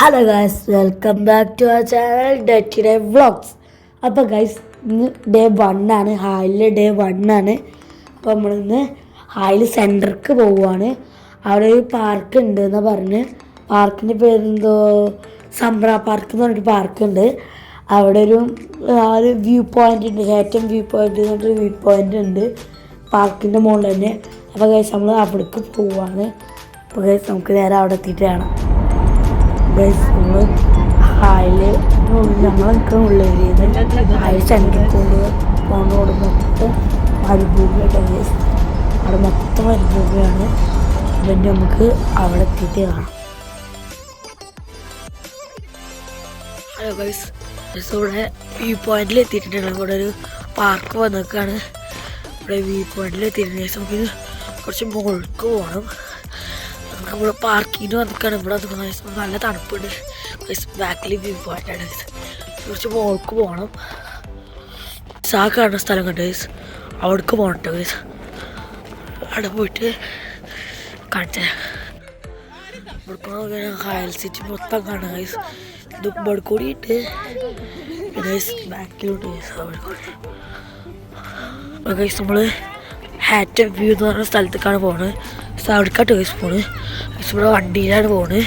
Hello guys, welcome back to our channel day vlogs. അപ്പോൾ guys, ഇന്ന് day 1 ആണ്, ഹായിലെ day 1 ആണ്. അപ്പോൾ നമ്മളിന്ന് ഹായിൽ സെൻറ്റർക്ക് പോവുകയാണ്. അവിടെ ഒരു പാർക്ക് ഉണ്ട് എന്നാണ് പറഞ്ഞ്. പാർക്കിൻ്റെ പേരെന്തോ സംബ്ര പാർക്ക് എന്ന് പറഞ്ഞിട്ട് പാർക്കുണ്ട്. അവിടെ ഒരു വ്യൂ പോയിൻ്റ് ഉണ്ട്, ഏറ്റവും വ്യൂ പോയിൻ്റ് എന്ന് പറഞ്ഞിട്ടൊരു വ്യൂ പോയിൻ്റ് ഉണ്ട് പാർക്കിൻ്റെ മുകളിൽ തന്നെ. അപ്പോൾ ഗൈസ് നമ്മൾ അവിടേക്ക് പോവുകയാണ്. അപ്പോൾ ഗൈസ് നമുക്ക് നേരെ അവിടെ എത്തിയിട്ട് കാണാം. ഗൈസ് നമ്മൾ ഹായില് ഞങ്ങൾ നിൽക്കുന്ന ഉള്ളേരിയത് ഹായിൽ സെൻറ്ററിൽ പോകണോട് മൊത്തം മരുഭൂമിയായിട്ട് ഗൈസ്. അവിടെ മൊത്തം മരുഭൂമിയാണ്. പിന്നെ നമുക്ക് അവിടെ എത്തിയിട്ട് കാണാം. ഹലോ ഗൈസ്, ഇവിടെ വ്യൂ പോയിന്റിൽ എത്തിയിട്ടുണ്ട്. ഇവിടെ ഒരു പാർക്ക് വന്നേക്കാണ്. ഇവിടെ വ്യൂ പോയിന്റിൽ എത്തിയിട്ടുണ്ട് ഗൈസ്. നമുക്ക് കുറച്ച് മുകൾക്ക് പോകണം. ഇവിടെ പാർക്കിന് വന്നിക്കാണ്. ഇവിടെ നല്ല തണുപ്പുണ്ട്. ബാക്കിൽ വ്യൂ പോയിന്റാണ്. കുറച്ച് മുകൾക്ക് പോകണം. ആ കാണുന്ന സ്ഥലം കണ്ട് ഗൈസ്, അവിടേക്ക് പോകണം ഗൈസ്. അവിടെ പോയിട്ട് കാണിച്ചാൽ ഇവിടെ ഹയൽ സിറ്റി മൊത്തം കാണാം ഗൈസ്. ഇത് ഇവിടെ കൂടിയിട്ട് ഗൈസ് ബാക്കിലോട്ട് ഗൈസ് അവിടെ ഗൈസ് നമ്മൾ ഹാറ്റ് വ്യൂ എന്ന് പറഞ്ഞ സ്ഥലത്തേക്കാണ് പോകുന്നത്. അവിടേക്കാട്ട് ഗൈസ് പോണ്. ഇവിടെ വണ്ടിയിലാണ് പോണ്.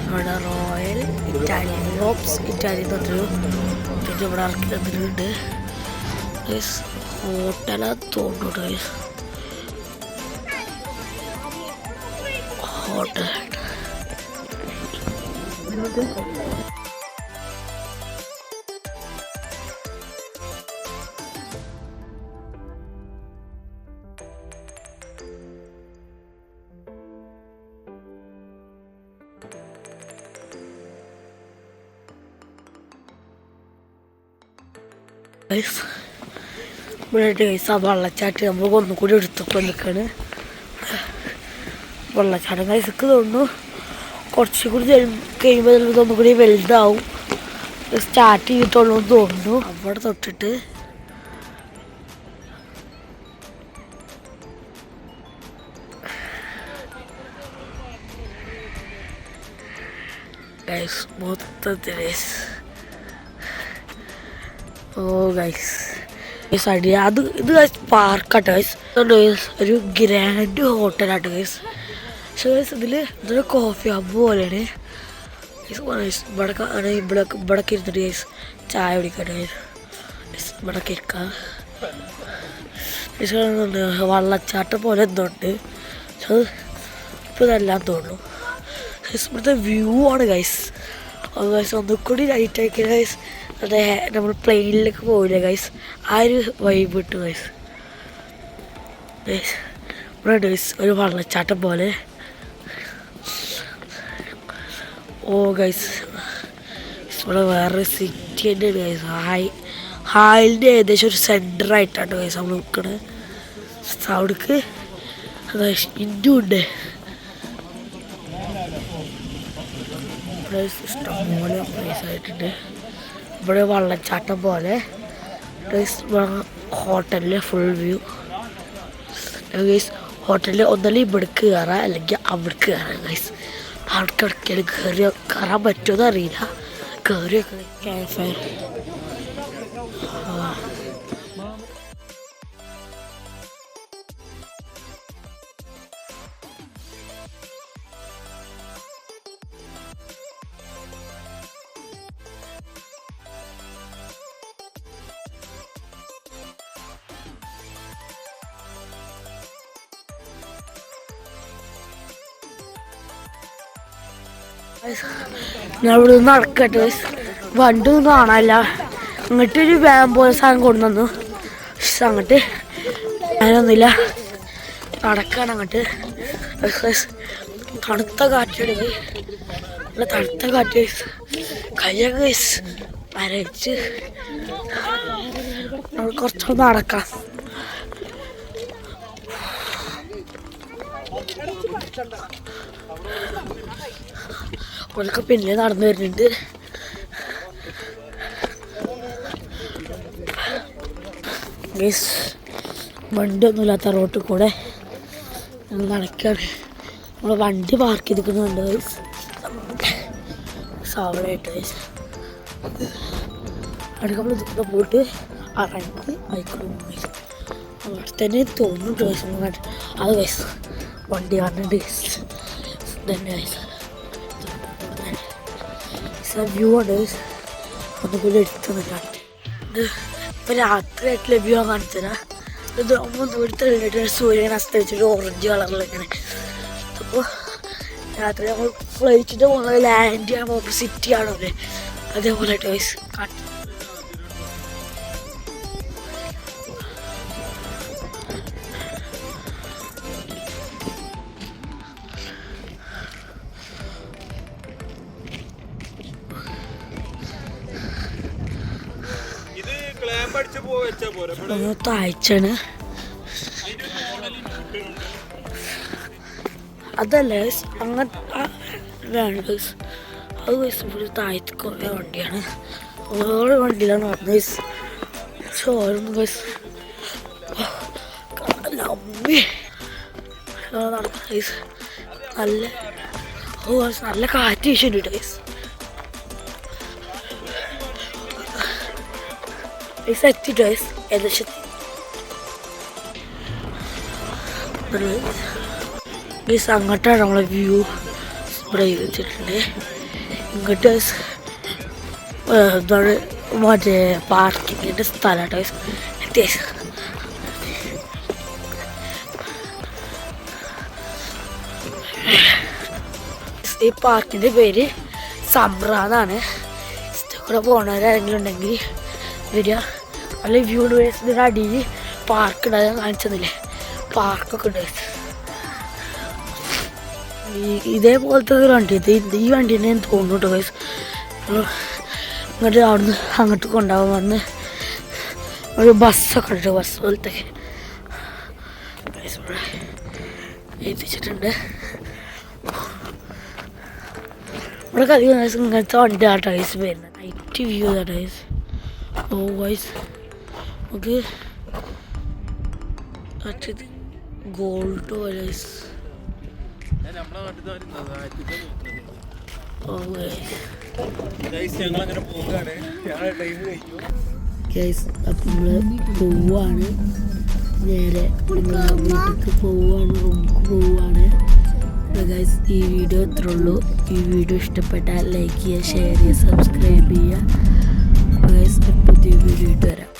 ഇവിടെ റോയൽ ഇറ്റാലിയൻ ലോബ്സ് ഇറ്റാലിയൻ തൊട്ടൊരു ഇവിടെ ഇറക്കി തന്നിട്ടുണ്ട്. ഹോട്ടലാണ് തോന്നുന്നുണ്ട്. ഹോട്ടൽ ഇവിടെ ഗൈസ് ആ വെള്ളച്ചാട്ട് നമ്മൾ ഒന്നുകൂടി എടുത്തപ്പോൾ നിൽക്കാണ്. വെള്ളച്ചാട്ടം ഗൈസൊക്കെ തോന്നുന്നു കുറച്ചും കൂടി കഴിയുമ്പോൾ ഇതൊന്നും കൂടി വലുതാവും. സ്റ്റാർട്ട് ചെയ്തിട്ടുള്ളൂ എന്ന് തോന്നുന്നു. അവിടെ തൊട്ടിട്ട് ഗൈസ് മൊത്തത്തിൽ ഗൈസ് അടി അത് ഇത് ഗൈസ് പാർക്കാട്ടോ ഗൈസ്. ഒരു ഗ്രാൻഡ് ഹോട്ടലാട്ടോ ഗൈസ്. പക്ഷേ ഗൈസ് ഇതൊരു കോഫി ഹബ്ബ് പോലെയാണ് ഗൈസ്. ഇവിടൊക്കെ ഇരുന്നിട്ട് ഗൈസ് ചായ കുടിക്കട്ടെ ഗൈസ്. ഇവിടൊക്കെ ഇരിക്കാം ഗൈസ്. വെള്ളച്ചാട്ടം പോലെ എന്തുണ്ട് പക്ഷെ അത് ഇപ്പോൾ ഇതെല്ലാം തോന്നുന്നു ഗൈസ്. ഇവിടുത്തെ വ്യൂ ആണ് ഗൈസ്. ഗൈസ് ഒന്നുകൂടി ലൈറ്റ് ആക്കിയ ഗൈസ് അതെ നമ്മൾ പ്ലെയിനിലേക്ക് പോവില്ല ഗൈസ്. ആ ഒരു വൈബ് കിട്ടും ഗൈസ്. ഇവിടെ ഗൈസ് ഒരു വെള്ളച്ചാട്ടം പോലെ. ഗൈസ് ഇവിടെ വേറൊരു സിറ്റി തന്നെ ഉണ്ട് ഗൈസ്. ഹായിലിൻ്റെ ഏകദേശം ഒരു സെൻറ്ററായിട്ടാണ് ഗൈസ് നമ്മൾ നിൽക്കുന്നത്. അവിടേക്ക് ഇന്നും ഉണ്ട്. ഇവിടെ ഇഷ്ടംപോലെ പ്ലേസ് ആയിട്ടുണ്ട്. ഇവിടെ വെള്ളച്ചാട്ടം പോലെ ഹോട്ടലിൽ ഫുൾ വ്യൂ ഗൈസ്. ഹോട്ടലിൽ ഒന്നല്ല ഇവിടേക്ക് കയറാം അല്ലെങ്കിൽ അവിടേക്ക് കയറാം ഗൈസ്. അവിടേക്ക് ഇടയ്ക്കാലും കയറാൻ പറ്റുമെന്ന് അറിയില്ല. കയറിയൊക്കെ ക്യാമ്പ് ഫയർ ഞാൻ ഇവിടെ നിന്ന് നടക്കട്ടെ. വണ്ടി ഒന്നും കാണാനില്ല. അങ്ങോട്ടൊരു വാൻ പോലെ സാധനം കൊണ്ടുവന്നു. അങ്ങോട്ട് ഞാനൊന്നുമില്ല നടക്കാൻ അങ്ങോട്ട് തണുത്ത കാറ്റെടുത്ത് നല്ല തണുത്ത കാറ്റ് കയ്യൊക്കെ നരച്ച് കുറച്ചൊന്ന് നടക്കാം. അവരൊക്കെ പിന്നെ നടന്നു വരുന്നുണ്ട്. വണ്ടിയൊന്നുമില്ലാത്ത റോട്ടിൽ കൂടെ നടക്കുകയാണ്. നമ്മൾ വണ്ടി പാർക്ക് ചെയ്തിരിക്കുന്നുണ്ട് സാവളായിട്ട്. അടുക്ക നമ്മൾ ഇതിലൂടെ പോയിട്ട് ഇറങ്ങി ബൈക്കിൽ പോയി അവിടെ തന്നെ തോന്നുന്നു ദിവസം കണ്ട് അത് വയസ്സ് വണ്ടി കാണുന്നുണ്ട് തന്നെ വ്യൂ ഉണ്ട്. ഒന്നുകൂടി എടുത്തുന്നില്ല. ഇത് ഇപ്പം രാത്രിയായിട്ടുള്ള വ്യൂ ആണ് കാണിച്ചുതരാം. ഇത് ദൂരത്തെ സൂര്യൻ അസ്തമിച്ചിട്ട് ഓറഞ്ച് കളറിലിങ്ങനെ. അപ്പോൾ രാത്രി നമ്മൾ ഫ്ലൈറ്റിൻ്റെ പോകുന്നത് ലാൻഡ് ചെയ്യാൻ പോകുമ്പോൾ സിറ്റി ആണല്ലേ അതേപോലെ ടോയ്സ് കാട്ടി. താഴ്ചയാണ് അതല്ല അങ്ങനത്തെ അത് ഫുൾ താഴ്ത്തി കുറേ വണ്ടിയാണ്. ഓരോ വണ്ടിയിലാണ് പറഞ്ഞത്. ചോരൊന്നും നടക്കുന്ന നല്ല നല്ല കാറ്റ് വീശുന്നുണ്ട് ഗൈസ്. എത്തി ഗൈസ് ഏകദേശം ഗൈസ് അങ്ങോട്ടാണ് നമ്മളെ വ്യൂ ഇവിടെ വെച്ചിട്ടുണ്ട്. ഇങ്ങോട്ട് എന്താണ് മറ്റേ പാർക്കിങ്ങിൻ്റെ സ്ഥലമാണ് എത്തിയ. ഈ പാർക്കിൻ്റെ പേര് സംബ്രാന്നാണ്. ഇവിടെ പോണവരാരെങ്കിലും ഉണ്ടെങ്കിൽ വരിക. നല്ല വ്യൂ ഇതിൻ്റെ അടിയിൽ പാർക്ക് ഉണ്ടാകാൻ കാണിച്ചെന്നില്ലേ പാർക്കൊക്കെ ഉണ്ട്. ഇതേപോലത്തെ ഒരു വണ്ടി ഈ വണ്ടി തന്നെ തോന്നുന്നു കേട്ടോ ഗൈസ്. ഇങ്ങോട്ട് അവിടുന്ന് അങ്ങോട്ട് കൊണ്ടുപോകാൻ വന്ന് ഒരു ബസ്സൊക്കെ ഉണ്ട്. ബസ് പോലത്തെ എത്തിച്ചിട്ടുണ്ട്. ഇവിടെ അധികം ഗൈസ് ഇങ്ങനത്തെ വണ്ടി ആട്ടോ ഗൈസ് വരുന്നത്. നൈറ്റ് വ്യൂ ആട്ടോ ഗൈസ്. ഓ ഗൈസ് നമുക്ക് മറ്റേത് ഗോൾഡ് പോലെ ഗൈസ്. അപ്പം നമ്മൾ പോവാണ് നേരെ വീട്ടിലേക്ക് പോവാണ് റൂമിലേക്ക് പോവാണ് ഗൈസ്. ഈ വീഡിയോ ഇത്രേ ഉള്ളൂ. ഈ വീഡിയോ ഇഷ്ടപ്പെട്ടാൽ ലൈക്ക് ചെയ്യുക, ഷെയർ ചെയ്യുക, സബ്സ്ക്രൈബ് ചെയ്യുക ഗൈസ്. പുതിയ വീഡിയോ ഇട്ട് വരാം.